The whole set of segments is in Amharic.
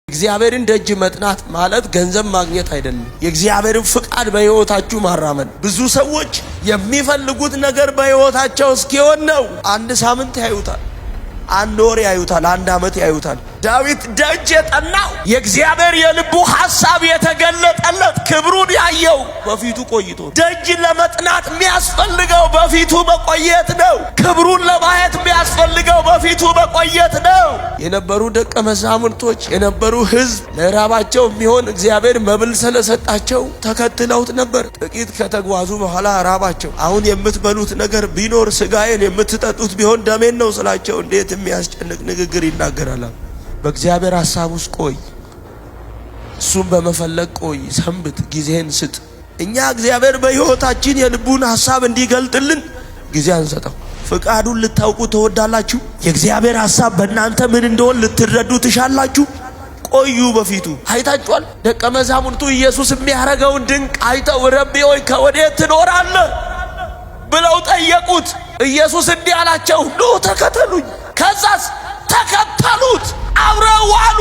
እግዚአብሔርን ደጅ መጥናት ማለት ገንዘብ ማግኘት አይደለም። የእግዚአብሔርን ፍቃድ በሕይወታችሁ ማራመድ። ብዙ ሰዎች የሚፈልጉት ነገር በሕይወታቸው እስኪሆን ነው። አንድ ሳምንት ያዩታል፣ አንድ ወር ያዩታል፣ አንድ ዓመት ያዩታል። ዳዊት ደጅ የጠናው የእግዚአብሔር የልቡ ሐሳብ የተገለጠለት ክብሩን ያየው በፊቱ ቆይቶ። ደጅ ለመጥናት የሚያስፈልገው በፊቱ መቆየት ነው። ክብሩን ለማየት የሚያስፈልገው በፊቱ መቆየት ነው። የነበሩ ደቀ መዛሙርቶች የነበሩ ሕዝብ ለራባቸው የሚሆን እግዚአብሔር መብል ስለሰጣቸው ተከትለውት ነበር። ጥቂት ከተጓዙ በኋላ ራባቸው። አሁን የምትበሉት ነገር ቢኖር ሥጋዬን የምትጠጡት ቢሆን ደሜን ነው ስላቸው እንዴት የሚያስጨንቅ ንግግር ይናገራል። በእግዚአብሔር ሐሳብ ውስጥ ቆይ፣ እሱን በመፈለግ ቆይ፣ ሰንብት፣ ጊዜህን ስጥ። እኛ እግዚአብሔር በሕይወታችን የልቡን ሐሳብ እንዲገልጥልን ጊዜ አንሰጠው። ፍቃዱን ልታውቁ ትወዳላችሁ? የእግዚአብሔር ሐሳብ በእናንተ ምን እንደሆነ ልትረዱ ትሻላችሁ? ቆዩ በፊቱ። አይታችኋል? ደቀ መዛሙርቱ ኢየሱስ የሚያደርገውን ድንቅ አይተው ረቢ ሆይ ከወዴት ትኖራለህ ብለው ጠየቁት። ኢየሱስ እንዲህ አላቸው፣ ኑ ተከተሉኝ። ከዛስ ተከተሉት። አብረው ዋሉ፣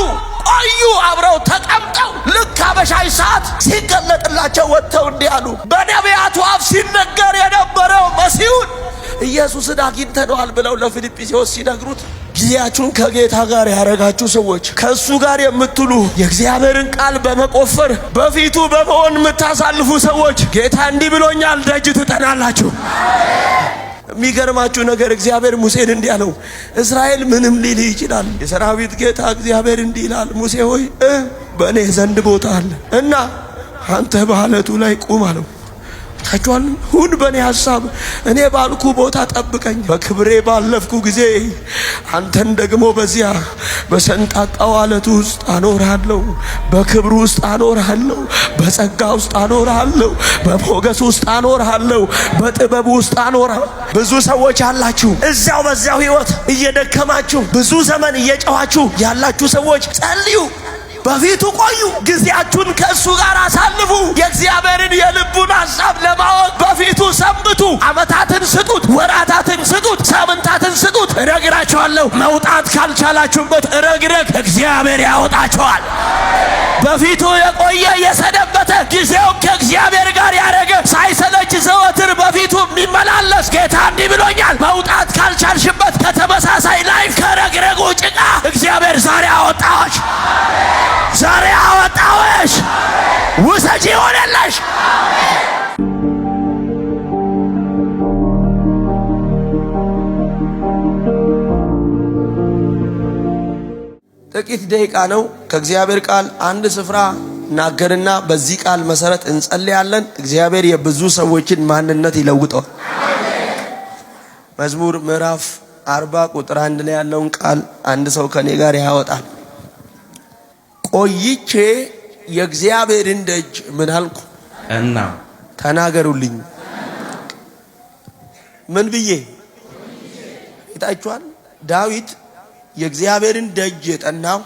ቆዩ፣ አብረው ተቀምጠው። ልክ አበሻይ ሰዓት ሲገለጥላቸው ወጥተው እንዲህ አሉ። በነቢያቱ አፍ ሲነገር የነበረው መሲሁን ኢየሱስን አግኝተነዋል ብለው ለፊልጵስዩስ ሲነግሩት፣ ጊዜያችሁን ከጌታ ጋር ያረጋችሁ ሰዎች፣ ከእሱ ጋር የምትሉ የእግዚአብሔርን ቃል በመቆፈር በፊቱ በመሆን የምታሳልፉ ሰዎች፣ ጌታ እንዲህ ብሎኛል፣ ደጅ ትጠናላችሁ። የሚገርማችሁ ነገር እግዚአብሔር ሙሴን እንዲህ አለው፣ እስራኤል ምንም ሊል ይችላል፣ የሰራዊት ጌታ እግዚአብሔር እንዲህ ይላል፣ ሙሴ ሆይ በእኔ ዘንድ ቦታ አለ እና አንተ በዓለቱ ላይ ቁም አለው። ታችኋል? ሁን በእኔ ሐሳብ፣ እኔ ባልኩ ቦታ ጠብቀኝ። በክብሬ ባለፍኩ ጊዜ አንተን ደግሞ በዚያ በሰንጣቃው ዓለቱ ውስጥ አኖርሃለሁ፣ በክብሩ ውስጥ አኖርሃለሁ፣ በጸጋ ውስጥ አኖርሃለሁ፣ በሞገስ ውስጥ አኖርሃለሁ፣ በጥበቡ ውስጥ አኖርሃለሁ። ብዙ ሰዎች አላችሁ እዛው በዛው ሕይወት እየደከማችሁ ብዙ ዘመን እየጨዋችሁ ያላችሁ ሰዎች ጸልዩ፣ በፊቱ ቆዩ፣ ጊዜያችሁን ከእሱ ጋር አሳልፉ። የእግዚአብሔርን የልቡን ሐሳብ ለማወቅ በፊቱ ሰንብቱ። ዓመታትን ስጡት፣ ወራታትን ስጡት፣ ሳምንታትን ስጡት። እነግራችኋለሁ፣ መውጣት ካልቻላችሁበት ረግረግ እግዚአብሔር ያወጣችኋል። በፊቱ የቆየ የሰነበተ ጊዜውን ከእግዚአብሔር ጋር ያደረገ ሳይሰለች ዘወትር በፊቱ የሚመላለስ ጌታ እንዲህ ብሎኛል፣ መውጣት ካልቻልሽበት ከተመሳሳይ ላይፍ ከረግረጉ ጭቃ እግዚአብሔር ዛሬ አወጣዎች፣ ዛሬ አወጣዎች። ውሰጂ ሆነለሽ። ጥቂት ደቂቃ ነው። ከእግዚአብሔር ቃል አንድ ስፍራ ናገርና በዚህ ቃል መሰረት እንጸልያለን። እግዚአብሔር የብዙ ሰዎችን ማንነት ይለውጠዋል። መዝሙር ምዕራፍ 40 ቁጥር 1 ላይ ያለውን ቃል አንድ ሰው ከኔ ጋር ያወጣል። ቆይቼ የእግዚአብሔርን ደጅ ምን አልኩ? እና ተናገሩልኝ። ምን ብዬ? ይታችኋል? ዳዊት የእግዚአብሔርን ደጅ የጠናው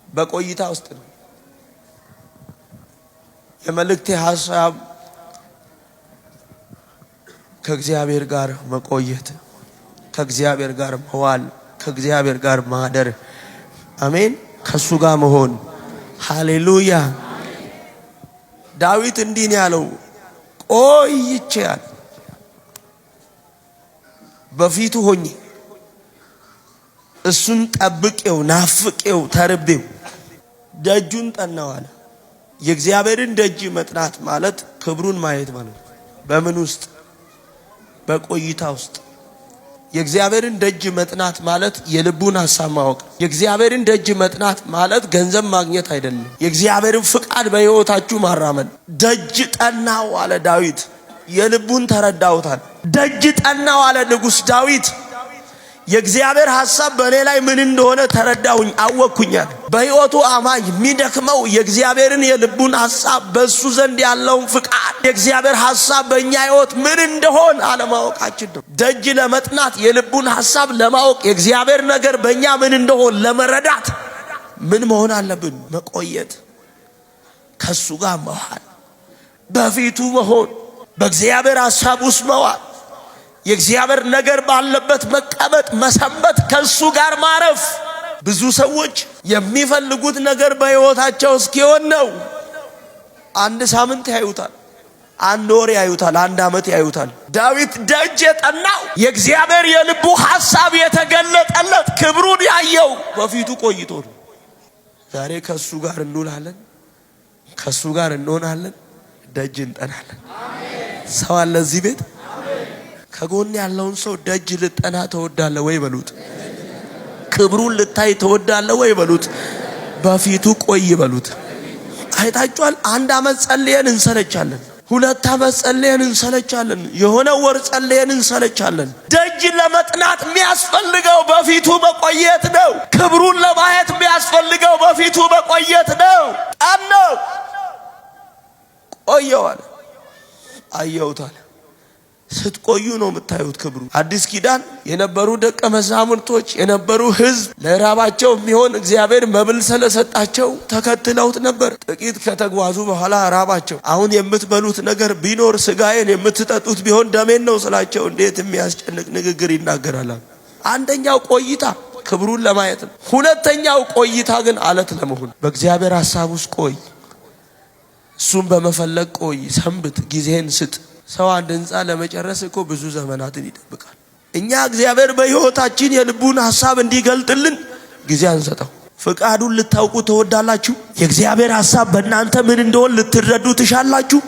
በቆይታ ውስጥ ነው። የመልእክቴ ሐሳብ ከእግዚአብሔር ጋር መቆየት፣ ከእግዚአብሔር ጋር መዋል፣ ከእግዚአብሔር ጋር ማደር። አሜን። ከሱ ጋር መሆን። ሃሌሉያ። ዳዊት እንዲህ ነው ያለው፣ ቆይቼ አለ በፊቱ ሆኜ እሱን ጠብቄው፣ ናፍቄው፣ ተርቤው ደጁን ጠናው አለ። የእግዚአብሔርን ደጅ መጥናት ማለት ክብሩን ማየት ማለት ነው። በምን ውስጥ? በቆይታ ውስጥ። የእግዚአብሔርን ደጅ መጥናት ማለት የልቡን ሐሳብ ማወቅ። የእግዚአብሔርን ደጅ መጥናት ማለት ገንዘብ ማግኘት አይደለም። የእግዚአብሔርን ፍቃድ በሕይወታችሁ ማራመድ። ደጅ ጠናው አለ ዳዊት። የልቡን ተረዳውታል። ደጅ ጠናው አለ ንጉሥ ዳዊት። የእግዚአብሔር ሐሳብ በእኔ ላይ ምን እንደሆነ ተረዳሁኝ፣ አወቅኩኛል። በሕይወቱ አማኝ የሚደክመው የእግዚአብሔርን የልቡን ሐሳብ በእሱ ዘንድ ያለውን ፍቃድ የእግዚአብሔር ሐሳብ በእኛ ሕይወት ምን እንደሆነ አለማወቃችን ነው። ደጅ ለመጥናት የልቡን ሐሳብ ለማወቅ የእግዚአብሔር ነገር በእኛ ምን እንደሆነ ለመረዳት ምን መሆን አለብን? መቆየት፣ ከእሱ ጋር መዋል፣ በፊቱ መሆን፣ በእግዚአብሔር ሐሳብ ውስጥ መዋል፣ የእግዚአብሔር ነገር ባለበት መቀመጥ፣ መሰንበት፣ ከእሱ ጋር ማረፍ። ብዙ ሰዎች የሚፈልጉት ነገር በሕይወታቸው እስኪሆን ነው። አንድ ሳምንት ያዩታል፣ አንድ ወር ያዩታል፣ አንድ ዓመት ያዩታል። ዳዊት ደጅ የጠናው የእግዚአብሔር የልቡ ሐሳብ የተገለጠለት ክብሩን ያየው በፊቱ ቆይቶ ነው። ዛሬ ከሱ ጋር እንውላለን፣ ከሱ ጋር እንሆናለን፣ ደጅ እንጠናለን። ሰው አለ እዚህ ቤት? ከጎን ያለውን ሰው ደጅ ልጠና ተወዳለ ወይ በሉት። ክብሩን ልታይ ተወዳለ ወይ በሉት። በፊቱ ቆይ በሉት። አይታችኋል? አንድ ዓመት ጸልየን እንሰለቻለን፣ 2 ዓመት ጸልየን እንሰለቻለን፣ የሆነ ወር ጸልየን እንሰለቻለን። ደጅ ለመጥናት የሚያስፈልገው በፊቱ መቆየት ነው። ክብሩን ለማየት የሚያስፈልገው በፊቱ መቆየት ነው። አነው ቆየዋል፣ አየውታል። ስትቆዩ ነው የምታዩት ክብሩ። አዲስ ኪዳን የነበሩ ደቀ መዛሙርቶች የነበሩ ሕዝብ ለራባቸው የሚሆን እግዚአብሔር መብል ስለሰጣቸው ተከትለውት ነበር። ጥቂት ከተጓዙ በኋላ ራባቸው። አሁን የምትበሉት ነገር ቢኖር ስጋዬን የምትጠጡት ቢሆን ደሜን ነው ስላቸው እንዴት የሚያስጨንቅ ንግግር ይናገራል። አንደኛው ቆይታ ክብሩን ለማየት ነው። ሁለተኛው ቆይታ ግን አለት ለመሆን በእግዚአብሔር ሐሳብ ውስጥ ቆይ። እሱም በመፈለግ ቆይ፣ ሰንብት፣ ጊዜህን ስጥ። ሰው አንድ ህንፃ ለመጨረስ እኮ ብዙ ዘመናትን ይጠብቃል። እኛ እግዚአብሔር በሕይወታችን የልቡን ሐሳብ እንዲገልጥልን ጊዜ አንሰጠው። ፍቃዱን ልታውቁ ተወዳላችሁ? የእግዚአብሔር ሐሳብ በእናንተ ምን እንደሆነ ልትረዱ ትሻላችሁ?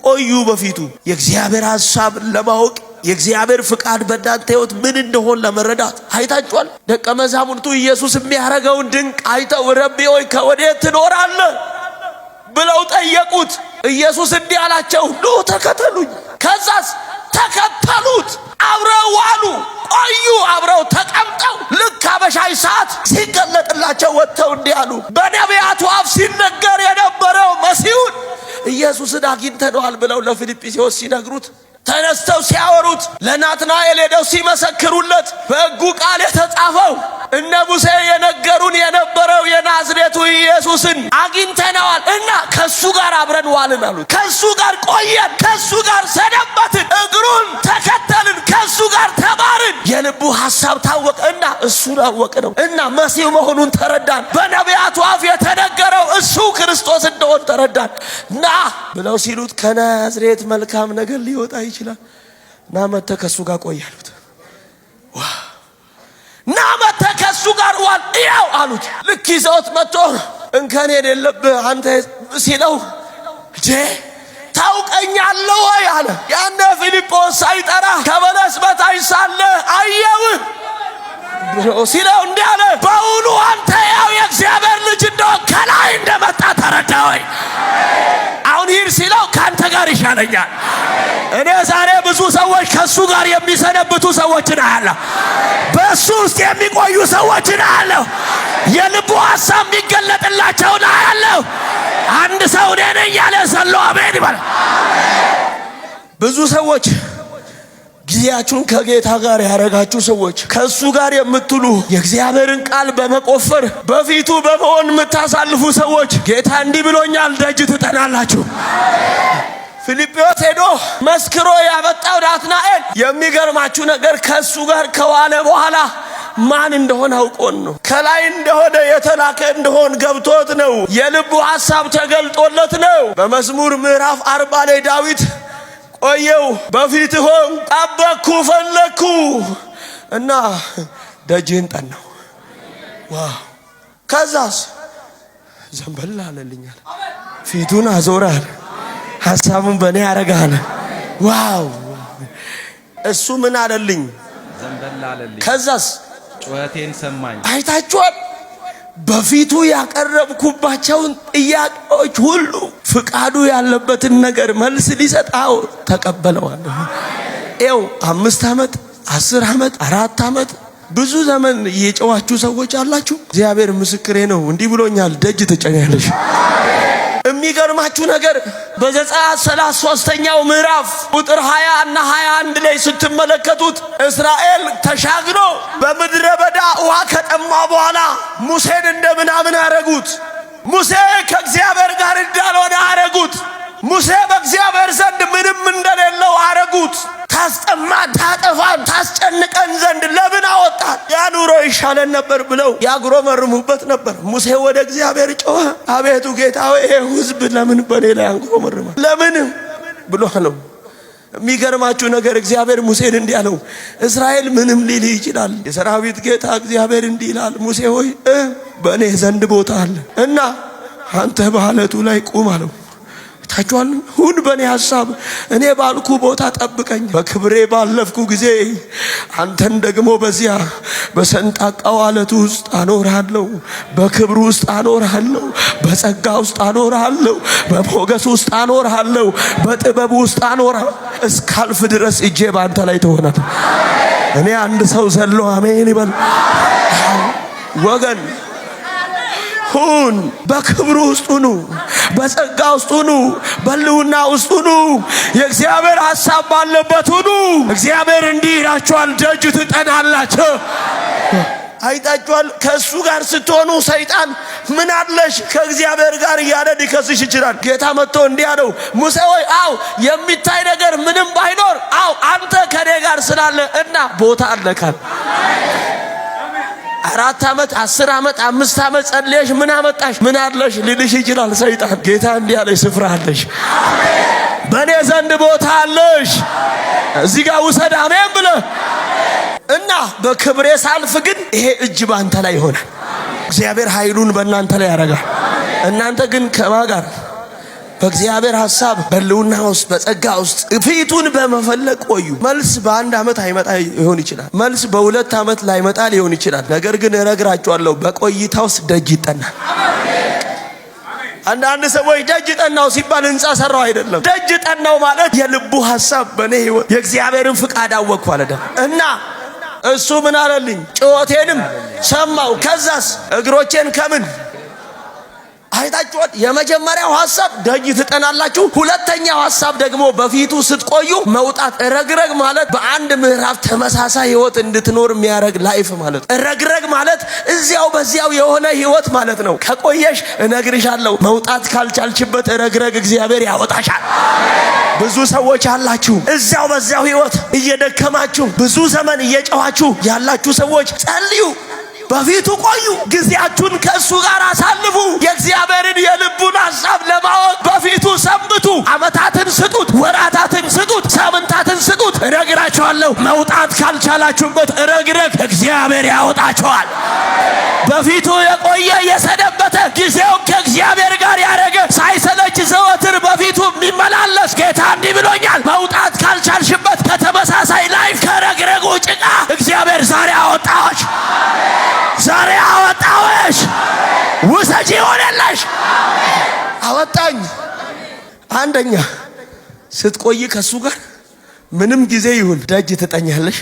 ቆዩ በፊቱ። የእግዚአብሔር ሐሳብ ለማወቅ የእግዚአብሔር ፍቃድ በእናንተ ሕይወት ምን እንደሆነ ለመረዳት አይታችኋል? ደቀ መዛሙርቱ ኢየሱስ የሚያደርገውን ድንቅ አይተው ረቢ ሆይ ከወዴት ትኖራለህ ብለው ጠየቁት። ኢየሱስ እንዲህ አላቸው፣ ኑ ተከተሉኝ። ከዛስ ተከተሉት። አብረው ዋሉ፣ ቆዩ። አብረው ተቀምጠው ልክ አበሻይ ሰዓት ሲገለጥላቸው ወጥተው እንዲህ አሉ። በነቢያቱ አፍ ሲነገር የነበረው መሲሁን ኢየሱስን አግኝተነዋል ብለው ለፊልጵስዩስ ሲነግሩት ተነስተው ሲያወሩት ለናትናኤል ሄደው ሲመሰክሩለት በሕጉ ቃል የተጻፈው እነ ሙሴ የነገሩን የነበረው የናዝሬቱ ኢየሱስን አግኝተነዋል እና ከሱ ጋር አብረን ዋልን አሉት። ከሱ ጋር ቆየን፣ ከሱ ጋር ሰነበትን፣ እግሩን ተከተልን፣ ከሱ ጋር ተማርን። የልቡ ሐሳብ ታወቀ እና እሱን አወቅ ነው እና መሲህ መሆኑን ተረዳን። በነቢያቱ አፍ የተነገረው እሱ ክርስቶስ እንደሆነ ተረዳን። ና ብለው ሲሉት ከናዝሬት መልካም ነገር ሊወጣ ይችላል፣ ና መጥተህ ከሱ ጋር ቆይ አሉት። ና መጥተህ ከሱ ጋር ዋል ያው አሉት። ልክ ይዘውት መጥቶ እንከን የሌለብህ አንተ ሲለው ታውቀኛለህ ወይ አለ። ያነ ፊልጶስ ሳይጠራ ከበለስ በታች ሳለ አየውህ ብሎ ሲለው እንዲህ አለ፣ በውኑ አንተ ያው የእግዚአብሔር ልጅ እንደሆን ከላይ እንደመጣ ተረዳ ወይ? አሁን ሂድ ሲለው ከአንተ ጋር ይሻለኛል። እኔ ዛሬ ብዙ ሰዎች ከሱ ጋር የሚሰነብቱ ሰዎችን አያለሁ። በሱ ውስጥ የሚቆዩ ሰዎችን አያለሁ። የልቡ ሐሳብ የሚገለጥላቸውን አያለሁ። አንድ ሰው እኔ ነኝ እያለ ዘሎ አሜን ይባል። ብዙ ሰዎች ጊዜያችሁን ከጌታ ጋር ያረጋችሁ ሰዎች፣ ከሱ ጋር የምትሉ የእግዚአብሔርን ቃል በመቆፈር በፊቱ በመሆን የምታሳልፉ ሰዎች ጌታ እንዲህ ብሎኛል፣ ደጅ ትጠናላችሁ። ፊልጵስዩስ ሄዶ መስክሮ ያመጣው ናትናኤል የሚገርማችሁ ነገር ከሱ ጋር ከዋለ በኋላ ማን እንደሆነ አውቆን ነው። ከላይ እንደሆነ የተላከ እንደሆነ ገብቶት ነው። የልቡ ሐሳብ ተገልጦለት ነው። በመዝሙር ምዕራፍ 40 ላይ ዳዊት ቆየው በፊት ሆን ጠበቅኩ ፈለግኩ እና ደጅህን ጠናው። ዋው! ከዛስ ዘንበል አለልኛል፣ ፊቱን አዞራል፣ ሐሳቡን በእኔ ያረጋል። ዋው! እሱ ምን አለልኝ? ዘንበል አለልኝ። ከዛስ ጩኸቴን ሰማኝ። አይታችኋል? በፊቱ ያቀረብኩባቸውን ጥያቄዎች ሁሉ ፍቃዱ ያለበትን ነገር መልስ ሊሰጣው ተቀበለዋል። ኤው 5 ዓመት 10 ዓመት 4 ዓመት ብዙ ዘመን የጨዋችሁ ሰዎች አላችሁ። እግዚአብሔር ምስክሬ ነው። እንዲህ ብሎኛል፣ ደጅ ትጨኛለሽ። የሚገርማችሁ ነገር በዘጸአት 33ኛው ምዕራፍ ቁጥር 20 እና 21 ላይ ስትመለከቱት እስራኤል ተሻግሮ በምድረ በዳ ውሃ ከጠማ በኋላ ሙሴን እንደምናምን አረጉት። ሙሴ ከእግዚአብሔር ጋር እንዳልሆነ አረጉት። ሙሴ በእግዚአብሔር ዘንድ ምንም እንደሌለው አረጉት። ታስጠማን፣ ታጠፋን፣ ታስጨንቀን ዘንድ ለምን አወጣን? ያ ኑሮ ይሻለን ነበር ብለው ያጉረመርሙበት ነበር። ሙሴ ወደ እግዚአብሔር ጮኸ። አቤቱ ጌታ ሆይ ይሄ ሕዝብ ለምን በኔ ላይ ያጉረመርማል? ለምን ብሎ ነው። የሚገርማችሁ ነገር እግዚአብሔር ሙሴን እንዲህ አለው፣ እስራኤል ምንም ሊል ይችላል፣ የሰራዊት ጌታ እግዚአብሔር እንዲህ ይላል፣ ሙሴ ሆይ በእኔ ዘንድ ቦታ አለ እና አንተ በዓለቱ ላይ ቁም አለው። ታውቃል ሁን በኔ ሐሳብ እኔ ባልኩ ቦታ ጠብቀኝ። በክብሬ ባለፍኩ ጊዜ አንተን ደግሞ በዚያ በሰንጣቃው ዓለት ውስጥ አኖርሃለሁ፣ በክብሩ ውስጥ አኖርሃለሁ፣ በጸጋ ውስጥ አኖርሃለሁ፣ በሞገስ ውስጥ አኖርሃለሁ፣ በጥበብ ውስጥ አኖርሃለሁ። እስካልፍ ድረስ እጄ ባንተ ላይ ትሆናል። እኔ አንድ ሰው ዘሎ አሜን ይበል ወገን። ሁን በክብሩ ውስጥ ሁኑ፣ በጸጋ ውስጥ ሁኑ፣ በልውና ውስጥ ሁኑ፣ የእግዚአብሔር ሐሳብ ባለበት ሁኑ። እግዚአብሔር እንዲህ ይላችኋል፣ ደጅ ትጠናላችሁ። አይታችኋል። ከእሱ ጋር ስትሆኑ ሰይጣን ምን አለሽ ከእግዚአብሔር ጋር እያለ ሊከስሽ ይችላል። ጌታ መጥቶ እንዲህ አለው፣ ሙሴ ሆይ አው የሚታይ ነገር ምንም ባይኖር አው አንተ ከኔ ጋር ስላለ እና ቦታ አለካል። 4 ዓመት 10 ዓመት 5 ዓመት ጸልየሽ ምን አመጣሽ ምን አለሽ ሊልሽ ይችላል ሰይጣን። ጌታ እንዲህ አለሽ፣ ስፍራ አለሽ፣ በእኔ ዘንድ ቦታ አለሽ፣ እዚህ ጋር ውሰድ አሜን ብለህ እና በክብሬ ሳልፍ ግን ይሄ እጅ ባንተ ላይ ይሆናል። እግዚአብሔር ኃይሉን በእናንተ ላይ ያደርጋል። እናንተ ግን ከማን ጋር? በእግዚአብሔር ሐሳብ በልውና ውስጥ በጸጋ ውስጥ ፊቱን በመፈለግ ቆዩ። መልስ በ1 ዓመት አይመጣ ይሆን ይችላል። መልስ በ2 ዓመት ላይመጣ ሊሆን ይችላል። ነገር ግን እነግራችኋለሁ በቆይታ ውስጥ ደጅ ይጠናል። አንዳንድ ሰዎች ደጅ ጠናው ሲባል ሕንጻ ሰራው አይደለም። ደጅ ጠናው ማለት የልቡ ሐሳብ በኔ ሕይወት የእግዚአብሔርን ፍቃድ አወቅኩ አለ እና እሱ ምን አለልኝ? ጩኸቴንም ሰማው። ከዛስ እግሮቼን ከምን አይታችኋል። የመጀመሪያው ሐሳብ ደጅ ትጠናላችሁ። ሁለተኛው ሐሳብ ደግሞ በፊቱ ስትቆዩ መውጣት። ረግረግ ማለት በአንድ ምዕራፍ ተመሳሳይ ህይወት እንድትኖር የሚያረግ ላይፍ ማለት። ረግረግ ማለት እዚያው በዚያው የሆነ ህይወት ማለት ነው። ከቆየሽ እነግርሻለሁ መውጣት ካልቻልችበት ረግረግ እግዚአብሔር ያወጣሻል። ብዙ ሰዎች አላችሁ እዚያው በዚያው ህይወት እየደከማችሁ ብዙ ዘመን እየጨዋችሁ ያላችሁ ሰዎች ጸልዩ፣ በፊቱ ቆዩ፣ ጊዜያችሁን ከእሱ ጋር አሳልፉ። የእግዚአብሔርን የልቡን ሐሳብ ለማወቅ በፊቱ ሰንብቱ። ዓመታትን ስጡት፣ ወራታትን ስጡት፣ ሳምንታትን ስጡት። እነግራችኋለሁ መውጣት ካልቻላችሁበት ረግረግ እግዚአብሔር ያወጣችኋል። በፊቱ የቆየ የሰነበተ ጊዜውን ከእግዚአብሔር ጋር ያደረገ ሳይሰለች ዘወትር በፊቱ የሚመላለስ ጌታ እንዲህ ብሎኛል፣ መውጣት ካልቻልሽበት ከተመሳሳይ ላይፍ ከረግረጉ ጭቃ እግዚአብሔር ዛሬ አወጣዎች፣ ዛሬ አወጣዎች። ውሰጂ ሆነለሽ አወጣኝ። አንደኛ ስትቆይ ከሱ ጋር ምንም ጊዜ ይሁን ደጅ ትጠኛለሽ።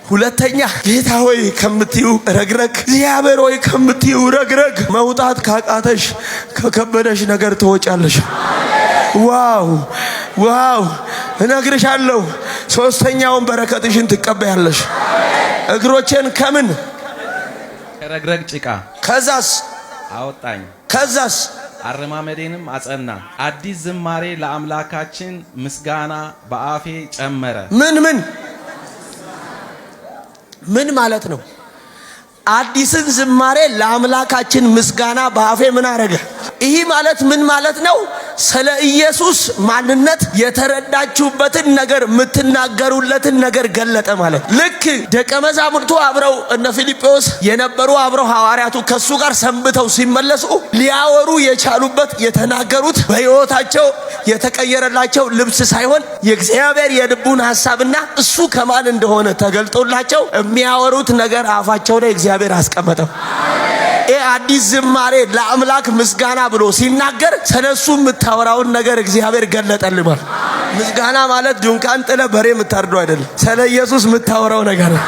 ሁለተኛ ጌታ ሆይ ከምትዩ ረግረግ፣ እግዚአብሔር ሆይ ከምትዩ ረግረግ መውጣት ካቃተሽ ከከበደሽ ነገር ትወጫለሽ። ዋው ዋው! እነግርሻለሁ ሶስተኛውን በረከትሽን ትቀበያለሽ። እግሮቼን ከምን ረግረግ ጭቃ ከዛስ አወጣኝ፣ ከዛስ አረማመዴንም አጸና። አዲስ ዝማሬ ለአምላካችን ምስጋና በአፌ ጨመረ። ምን ማለት ነው? አዲስን ዝማሬ ለአምላካችን ምስጋና በአፌ ምን አረገ? ይህ ማለት ምን ማለት ነው? ስለ ኢየሱስ ማንነት የተረዳችሁበትን ነገር የምትናገሩለትን ነገር ገለጠ ማለት። ልክ ደቀ መዛሙርቱ አብረው እነ ፊልጶስ የነበሩ አብረው ሐዋርያቱ ከሱ ጋር ሰንብተው ሲመለሱ ሊያወሩ የቻሉበት የተናገሩት በሕይወታቸው የተቀየረላቸው ልብስ ሳይሆን የእግዚአብሔር የልቡን ሐሳብና እሱ ከማን እንደሆነ ተገልጦላቸው የሚያወሩት ነገር አፋቸው ላይ እግዚአብሔር አስቀመጠው። አዲስ ዝማሬ ለአምላክ ምስጋና ብሎ ሲናገር ስለሱ የምታወራውን ነገር እግዚአብሔር ገለጠልማል። ምስጋና ማለት ድንኳን ጥለ በሬ የምታርደው አይደለም። ስለ ኢየሱስ የምታወራው ነገር ነው።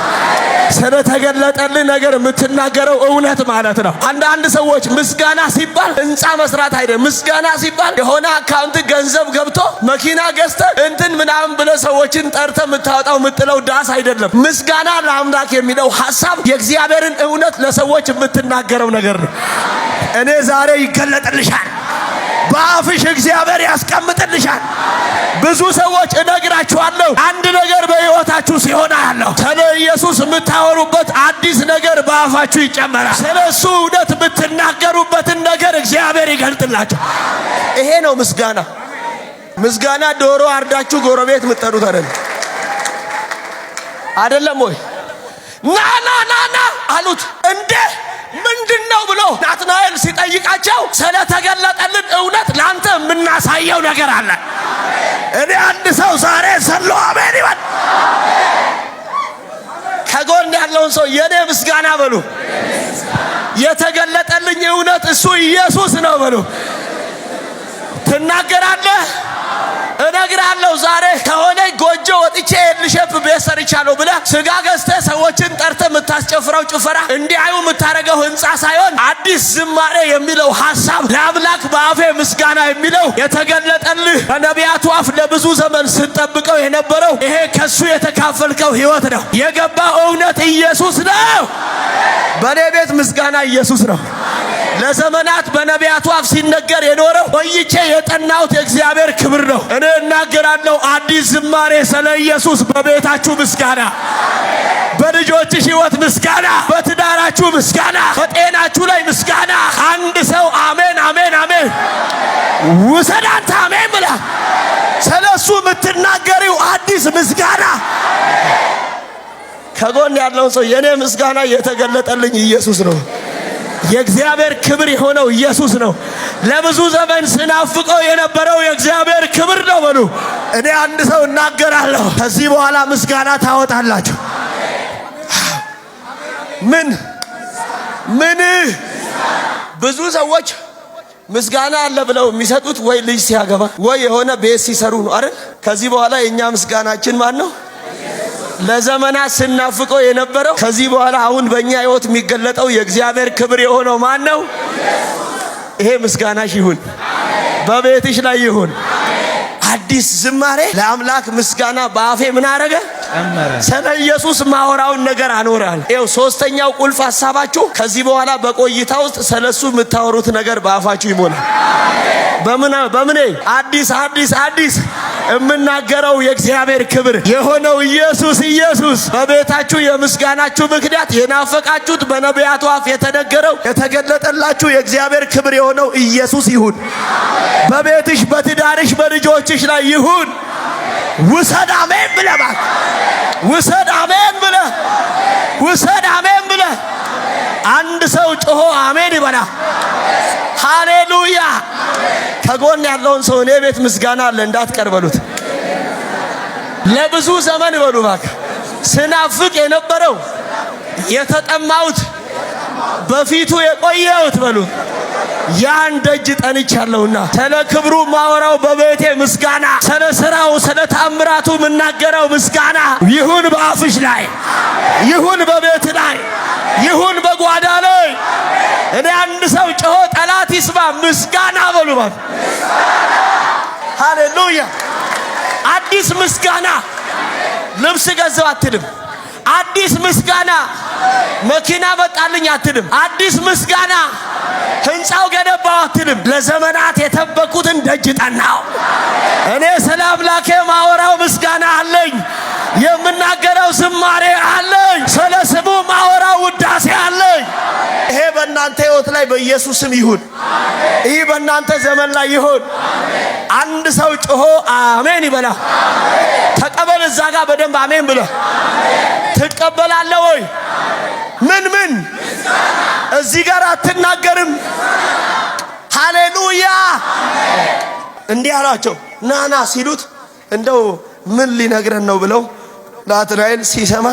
ስለ ተገለጠልህ ነገር የምትናገረው እውነት ማለት ነው። አንዳንድ ሰዎች ምስጋና ሲባል ህንጻ መስራት አይደለም። ምስጋና ሲባል የሆነ አካውንት ገንዘብ ገብቶ መኪና ገዝተ እንትን ምናምን ብለ ሰዎችን ጠርተ የምታወጣው የምጥለው ዳስ አይደለም። ምስጋና ለአምላክ የሚለው ሐሳብ የእግዚአብሔርን እውነት ለሰዎች የምትናገረው ነገር ነው። እኔ ዛሬ ይገለጥልሻል፣ በአፍሽ እግዚአብሔር ያስቀምጥልሻል። ብዙ ሰዎች እነግራችኋለሁ አንድ ነገር በሕይወታችሁ ሲሆን አያለሁ። ስለ ኢየሱስ የምታወሩበት አዲስ ነገር በአፋችሁ ይጨመራል። ስለ እሱ እውነት የምትናገሩበትን ነገር እግዚአብሔር ይገልጥላችሁ። ይሄ ነው ምስጋና። ምስጋና ዶሮ አርዳችሁ ጎረቤት የምትጠሩት አይደለም ወይ? ና ና ና ና አሉት። እንዴ ምንድነው ብሎ ናትናኤል ሲጠይቃቸው ስለተገለጠልን እውነት ላንተ የምናሳየው ነገር አለ። እኔ አንድ ሰው ዛሬ ዘሎ አሜን ይበል። ከጎን ያለውን ሰው የኔ ምስጋና በሉ። የተገለጠልኝ እውነት እሱ ኢየሱስ ነው በሉ። ትናገራለህ? እነግራለሁ። ዛሬ ከሆነ ጎጆ ወጥቼ ልሸፍ ቤት ሰርቻለሁ ብለህ ስጋ ገዝተህ ሰዎችን ጠርተህ የምታስጨፍረው ጭፈራ እንዲያዩ የምታረገው ህንፃ ሳይሆን አዲስ ዝማሬ የሚለው ሐሳብ ለአምላክ በአፌ ምስጋና የሚለው የተገለጠልህ በነቢያቱ አፍ ለብዙ ዘመን ስንጠብቀው የነበረው ይሄ ከሱ የተካፈልከው ህይወት ነው። የገባው እውነት ኢየሱስ ነው። በኔ ቤት ምስጋና ኢየሱስ ነው። ለዘመናት በነቢያቱ አፍ ሲነገር የኖረው ቆይቼ የጠናሁት የእግዚአብሔር ክብር ነው። እኔ እናገራለሁ አዲስ ዝማሬ ስለ ኢየሱስ። በቤታችሁ ምስጋና፣ በልጆችሽ ህይወት ምስጋና፣ በትዳራችሁ ምስጋና፣ በጤናችሁ ላይ ምስጋና። አንድ ሰው አሜን አሜን አሜን ውሰድ አንተ አሜን ብላ ስለሱ የምትናገሪው አዲስ ምስጋና። ከጎን ያለውን ሰው የኔ ምስጋና የተገለጠልኝ ኢየሱስ ነው። የእግዚአብሔር ክብር የሆነው ኢየሱስ ነው። ለብዙ ዘመን ስናፍቀው የነበረው የእግዚአብሔር ክብር ነው በሉ። እኔ አንድ ሰው እናገራለሁ ከዚህ በኋላ ምስጋና ታወጣላችሁ። ምን ብዙ ሰዎች ምስጋና አለ ብለው የሚሰጡት ወይ ልጅ ሲያገባ ወይ የሆነ ቤት ሲሰሩ ነው አይደል? ከዚህ በኋላ የኛ ምስጋናችን ማን ነው? ለዘመናት ስናፍቀው የነበረው ከዚህ በኋላ አሁን በእኛ ህይወት የሚገለጠው የእግዚአብሔር ክብር የሆነው ማን ነው? ይሄ ምስጋናሽ ይሁን፣ በቤትሽ ላይ ይሁን። አዲስ ዝማሬ ለአምላክ ምስጋና በአፌ ምን አረገ? ስለ ኢየሱስ ማወራውን ነገር አኖራል። ይኸው ሶስተኛው ቁልፍ ሐሳባችሁ ከዚህ በኋላ በቆይታ ውስጥ ስለሱ የምታወሩት ነገር በአፋችሁ ይሞላል። በምን አዲስ የምናገረው የእግዚአብሔር ክብር የሆነው ኢየሱስ በቤታችሁ የምስጋናችሁ ምክንያት የናፈቃችሁት በነቢያቱ አፍ የተነገረው የተገለጠላችሁ የእግዚአብሔር ክብር የሆነው ኢየሱስ ይሁን። በቤትሽ፣ በትዳርሽ፣ በልጆችሽ ላይ ይሁን። ውሰድ አሜን ብለህ ውሰድ አሜን ብለህ አንድ ሰው ጮሆ አሜን ይበላ። ሃሌሉያ። ከጎን ያለውን ሰው እኔ ቤት ምስጋና አለ እንዳትቀርበሉት። ለብዙ ዘመን በሉ እባክህ ስናፍቅ የነበረው የተጠማሁት በፊቱ የቆየሁት በሉ ያን ደጅ ጠንቻለሁና ስለ ክብሩ ማወራው በቤቴ ምስጋና፣ ስለ ስራው ስለ ታምራቱ የምናገረው ምስጋና ይሁን። በአፍሽ ላይ ይሁን፣ በቤት ላይ ይሁን፣ በጓዳ ላይ። እኔ አንድ ሰው ጮሆ ጠላት ይስማ ምስጋና በሉ ማለት ሃሌሉያ። አዲስ ምስጋና ልብስ ገዛው አትልም። አዲስ ምስጋና መኪና መጣልኝ አትልም። አዲስ ምስጋና ህንፃው ገነባው አትልም። ለዘመናት የተበኩትን ደጅ ጠናው። እኔ ስለ አምላኬ ማወራው ምስጋና አለኝ። የምናገረው ዝማሬ አለኝ። ስለ ስሙ ማወራው ውዳሴ አለኝ። ይሄ በእናንተ ህይወት ላይ በኢየሱስም ይሁን። ይሄ በእናንተ ዘመን ላይ ይሁን። አንድ ሰው ጮሆ አሜን ይበላ። ተቀበል። እዛ ጋር በደንብ አሜን ብለህ ትቀበላለህ ወይ? ምን እዚህ ጋር አትናገርም? ሃሌሉያ። እንዲህ አሏቸው ናና ሲሉት እንደው ምን ሊነግረን ነው ብለው ናትናኤል ሲሰማ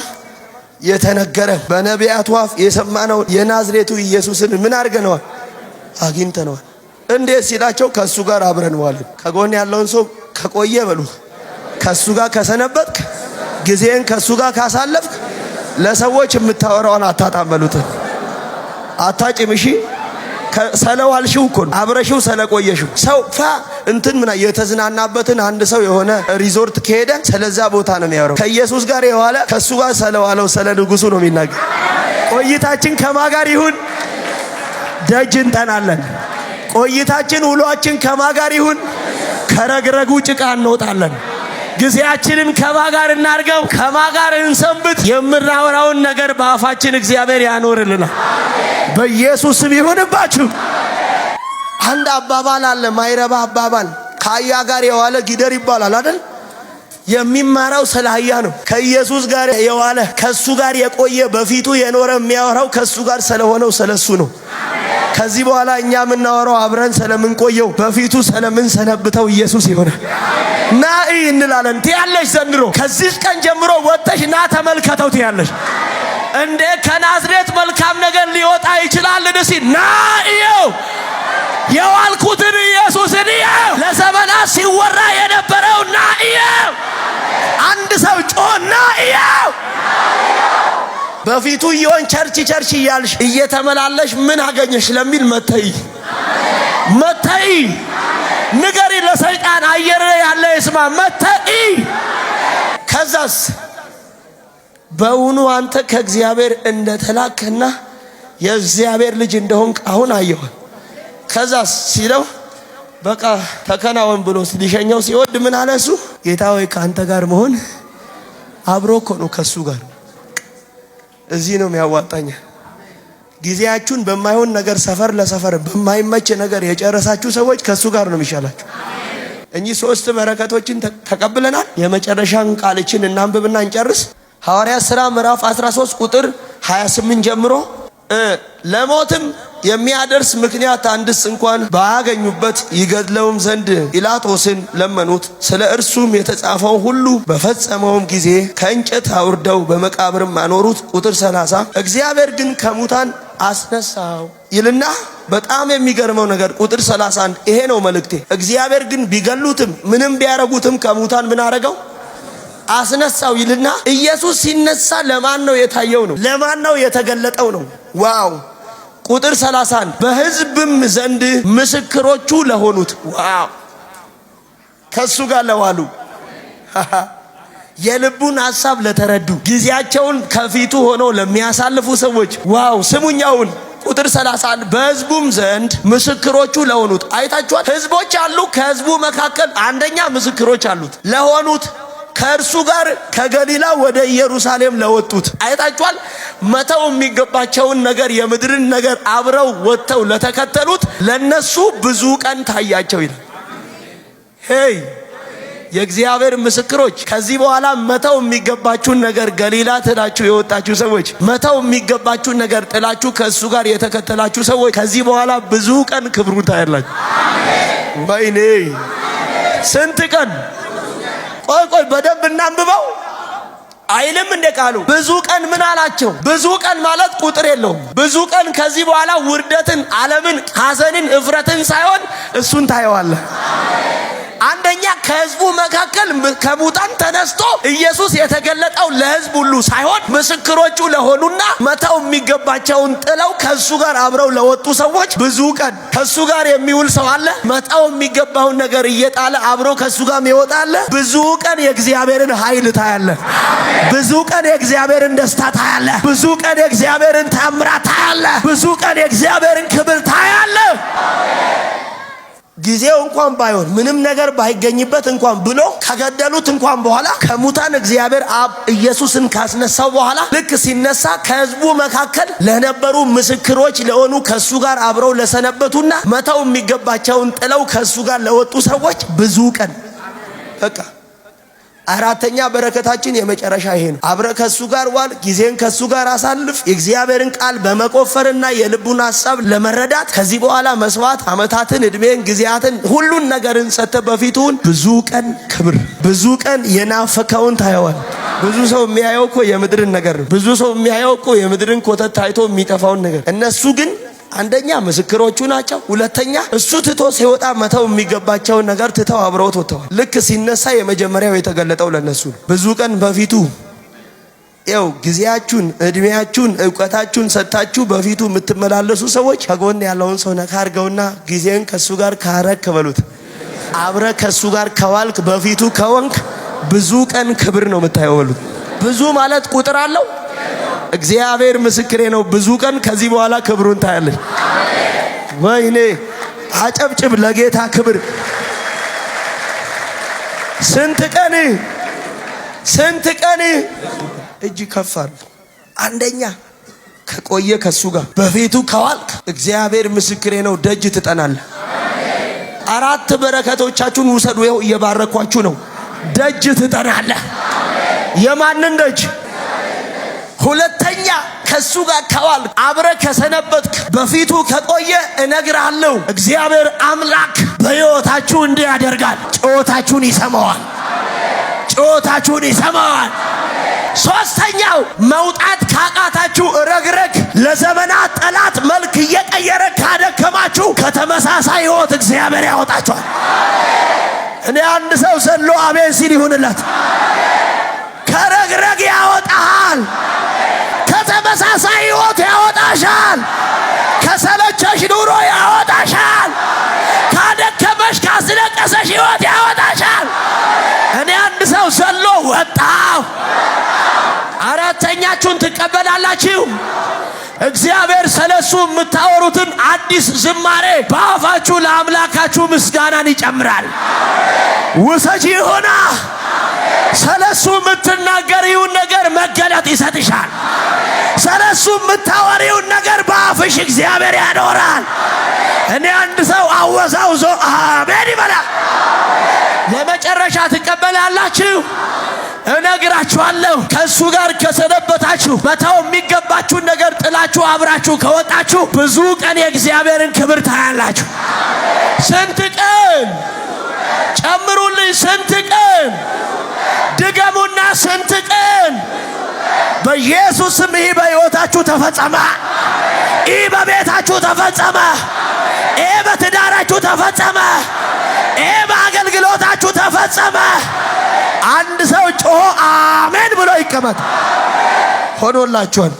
የተነገረ በነቢያቱ አፍ የሰማነው የናዝሬቱ ኢየሱስን ምን አድርገነዋል? አግኝተነዋል። እንዴት ሲላቸው ከሱ ጋር አብረን ዋልን። ከጎን ያለውን ሰው ከቆየ በሉ ከሱ ጋር ከሰነበትክ ጊዜን ከሱ ጋር ካሳለፍክ ለሰዎች የምታወራውን አታጣመሉት አታጭም። እሺ ሰለዋልሽው እኮ አብረሽው ስለቆየሽው ሰው እንትን ምን የተዝናናበትን አንድ ሰው የሆነ ሪዞርት ከሄደ ስለዛ ቦታ ነው የሚያወራው። ከኢየሱስ ጋር የዋለ ከሱ ጋር ስለዋለው ስለ ንጉሱ ነው የሚናገር። ቆይታችን ከማ ጋር ይሁን? ደጅ እንጠናለን። ቆይታችን ውሏችን ከማጋር ይሁን። ከረግረጉ ጭቃ እንወጣለን። ጊዜያችንን ከማጋር እናርገው፣ ከማጋር እንሰንብት። የምናወራውን ነገር በአፋችን እግዚአብሔር ያኖርልናል። በኢየሱስ ስም ይሁንባችሁ። አንድ አባባል አለ፣ ማይረባ አባባል። ከአህያ ጋር የዋለ ጊደር ይባላል አይደል? የሚማረው ስለ አህያ ነው። ከኢየሱስ ጋር የዋለ ከሱ ጋር የቆየ በፊቱ የኖረ የሚያወራው ከሱ ጋር ስለሆነው ስለሱ ነው። ከዚህ በኋላ እኛ የምናወራው አብረን ስለምንቆየው በፊቱ ስለምንሰነብተው ኢየሱስ ይሆናል። ና እንላለን ትያለሽ። ዘንድሮ ከዚህ ቀን ጀምሮ ወጥተሽ ና ተመልከተው ትያለሽ። እንዴ ከናዝሬት መልካም ነገር ሊወጣ ይችላል። ደስ ና እየው የዋልኩትን ኢየሱስን እየው። ለዘመናት ሲወራ የነበረው ና እየው። አንድ ሰው ጮና እየው። በፊቱ ይሆን ቸርች እያልሽ እየተመላለሽ ምን አገኘሽ ለሚል መተይ ንገሪ ለሰይጣን አየር ያለ ይስማ መተይ። ከዛስ በእውኑ አንተ ከእግዚአብሔር እንደተላከና የእግዚአብሔር ልጅ እንደሆንክ አሁን አየሁ። ከዛስ ሲለው በቃ ተከናወን ብሎ ሊሸኘው ሲወድ ምን አለ እሱ? ጌታ ሆይ ከአንተ ጋር መሆን አብሮ እኮ ነው ከሱ ጋር እዚህ ነው የሚያዋጣኝ። ጊዜያችሁን በማይሆን ነገር ሰፈር ለሰፈር በማይመች ነገር የጨረሳችሁ ሰዎች ከሱ ጋር ነው የሚሻላችሁ። እኚህ 3 በረከቶችን ተቀብለናል። የመጨረሻን ቃልችን እናንብብና እንጨርስ። ሐዋርያት ሥራ ምዕራፍ 13 ቁጥር 28 ጀምሮ ለሞትም የሚያደርስ ምክንያት አንድስ እንኳን ባያገኙበት ይገድለውም ዘንድ ጲላጦስን ለመኑት። ስለ እርሱም የተጻፈው ሁሉ በፈጸመውም ጊዜ ከእንጨት አውርደው በመቃብርም አኖሩት። ቁጥር 30 እግዚአብሔር ግን ከሙታን አስነሳው ይልና በጣም የሚገርመው ነገር ቁጥር 31 ይሄ ነው መልእክቴ። እግዚአብሔር ግን ቢገሉትም ምንም ቢያረጉትም ከሙታን ምን አረገው? አስነሳው ይልና ኢየሱስ ሲነሳ ለማን ነው የታየው ነው? ለማን ነው የተገለጠው ነው? ዋው! ቁጥር 31 በሕዝብም ዘንድ ምስክሮቹ ለሆኑት። ዋው! ከሱ ጋር ለዋሉ የልቡን ሐሳብ ለተረዱ ጊዜያቸውን ከፊቱ ሆኖ ለሚያሳልፉ ሰዎች ዋው! ስሙኛውን ቁጥር 31 በሕዝቡም ዘንድ ምስክሮቹ ለሆኑት። አይታችኋል? ሕዝቦች አሉ። ከሕዝቡ መካከል አንደኛ ምስክሮች አሉት ለሆኑት ከእርሱ ጋር ከገሊላ ወደ ኢየሩሳሌም ለወጡት። አይታችኋል? መተው የሚገባቸውን ነገር የምድርን ነገር አብረው ወጥተው ለተከተሉት ለነሱ ብዙ ቀን ታያቸው ይላል። ሄይ የእግዚአብሔር ምስክሮች፣ ከዚህ በኋላ መተው የሚገባችሁን ነገር ገሊላ ትላችሁ የወጣችሁ ሰዎች፣ መተው የሚገባችሁን ነገር ጥላችሁ ከእሱ ጋር የተከተላችሁ ሰዎች ከዚህ በኋላ ብዙ ቀን ክብሩን ታያላችሁ። ወይኔ ስንት ቀን? ቆይ በደንብ እናንብበው አይልም እንደ ቃሉ? ብዙ ቀን ምን አላቸው? ብዙ ቀን ማለት ቁጥር የለውም። ብዙ ቀን ከዚህ በኋላ ውርደትን፣ ዓለምን፣ ሐዘንን፣ እፍረትን ሳይሆን እሱን ታየዋለህ። አንደኛ ከሕዝቡ መካከል ከሙታን ተነስቶ ኢየሱስ የተገለጠው ለሕዝብ ሁሉ ሳይሆን ምስክሮቹ ለሆኑና መተው የሚገባቸውን ጥለው ከሱ ጋር አብረው ለወጡ ሰዎች ብዙ ቀን ከሱ ጋር የሚውል ሰው አለ። መተው የሚገባውን ነገር እየጣለ አብሮ ከሱ ጋር ይወጣል። ብዙ ቀን የእግዚአብሔርን ኃይል ታያለ። ብዙ ቀን የእግዚአብሔርን ደስታ ታያለ። ብዙ ቀን የእግዚአብሔርን ታምራት ታያለ። ብዙ ቀን የእግዚአብሔርን ክብር ታያለ። ጊዜው እንኳን ባይሆን ምንም ነገር ባይገኝበት እንኳን ብሎ ከገደሉት እንኳን በኋላ ከሙታን እግዚአብሔር አብ ኢየሱስን ካስነሳው በኋላ ልክ ሲነሳ ከሕዝቡ መካከል ለነበሩ ምስክሮች ለሆኑ ከሱ ጋር አብረው ለሰነበቱና መተው የሚገባቸውን ጥለው ከሱ ጋር ለወጡ ሰዎች ብዙ ቀን በቃ አራተኛ በረከታችን የመጨረሻ ይሄ ነው። አብረ ከሱ ጋር ዋል፣ ጊዜን ከሱ ጋር አሳልፍ። የእግዚአብሔርን ቃል በመቆፈርና የልቡን ሐሳብ ለመረዳት ከዚህ በኋላ መስዋዕት ዓመታትን፣ እድሜን፣ ጊዜያትን ሁሉን ነገርን ሰጥተህ በፊቱን ብዙ ቀን ክብር፣ ብዙ ቀን የናፈከውን ታየዋል። ብዙ ሰው የሚያየው እኮ የምድርን ነገር ነው። ብዙ ሰው የሚያየው እኮ የምድርን ኮተት ታይቶ የሚጠፋውን ነገር። እነሱ ግን አንደኛ ምስክሮቹ ናቸው። ሁለተኛ እሱ ትቶ ሲወጣ መተው የሚገባቸውን ነገር ትተው አብረውት ወጥተዋል። ልክ ሲነሳ የመጀመሪያው የተገለጠው ለነሱ ነው። ብዙ ቀን በፊቱ ያው ጊዜያችሁን፣ እድሜያችሁን፣ ዕውቀታችሁን ሰጥታችሁ በፊቱ የምትመላለሱ ሰዎች ከጎን ያለውን ሰው ነካ አድርገውና ጊዜን ከሱ ጋር ካረክ በሉት። አብረ ከሱ ጋር ከዋልክ በፊቱ ከወንክ ብዙ ቀን ክብር ነው የምታየው በሉት። ብዙ ማለት ቁጥር አለው። እግዚአብሔር ምስክሬ ነው። ብዙ ቀን ከዚህ በኋላ ክብሩን ታያለሽ። ወይኔ አጨብጭብ ለጌታ ክብር። ስንት ቀን እጅ ከፋል። አንደኛ ከቆየ ከሱ ጋር በፊቱ ከዋልክ እግዚአብሔር ምስክሬ ነው ደጅ ትጠናለህ። 4 በረከቶቻችሁን ውሰዱ። ይኸው እየባረኳችሁ ነው። ደጅ ትጠናለህ። የማንን ደጅ? ሁለተኛ ከሱ ጋር ከዋልክ አብረ ከሰነበትክ በፊቱ ከቆየ እነግራለሁ እግዚአብሔር አምላክ በሕይወታችሁ እንዲህ ያደርጋል። ጩኸታችሁን ይሰማዋል። ጩኸታችሁን ይሰማዋል። ሶስተኛው መውጣት ካቃታችሁ ረግረግ ለዘመናት ጠላት መልክ እየቀየረ ካደከማችሁ ከተመሳሳይ ሕይወት እግዚአብሔር ያወጣችኋል። እኔ አንድ ሰው ዘሎ አሜን ሲል ይሁንለት። ከረግረግ ያወጣሃል። ከተመሳሳይ ሕይወት ያወጣሻል። ከሰለቸሽ ኑሮ ያወጣሻል። ካደከመሽ ካስለቀሰሽ ሕይወት ያወጣሻል። እኔ አንድ ሰው ዘሎ ወጣው። አራተኛችሁን ትቀበላላችሁ። እግዚአብሔር ስለሱ የምታወሩትን አዲስ ዝማሬ በአፋችሁ ለአምላካችሁ ምስጋናን ይጨምራል። ውሰጂ ሆና ስለሱ የምትናገሪውን ነገር መገለጥ ይሰጥሻል። ስለሱ የምታወሪውን ነገር በአፍሽ እግዚአብሔር ያኖራል። እኔ አንድ ሰው አወዛውዞ አሜን ይበላል። ለመጨረሻ ትቀበላላችሁ። እነግራችኋለሁ ከሱ ጋር ከሰነበታችሁ መተው የሚገባችሁን ነገር ጥላችሁ አብራችሁ ከወጣችሁ ብዙ ቀን የእግዚአብሔርን ክብር ታያላችሁ። ስንት ቀን ጨምሩልኝ። ስንት ቀን ድገሙና ስንት ቀን። በኢየሱስ ስም ይህ በሕይወታችሁ ተፈጸመ። ይህ በቤታችሁ ተፈጸመ። ይህ በትዳራችሁ ተፈጸመ። ይህ በአገልግሎታችሁ ተፈጸመ። አንድ ሰው ጮሆ አሜን ብሎ ይቀመጥ። ሆኖላችኋል።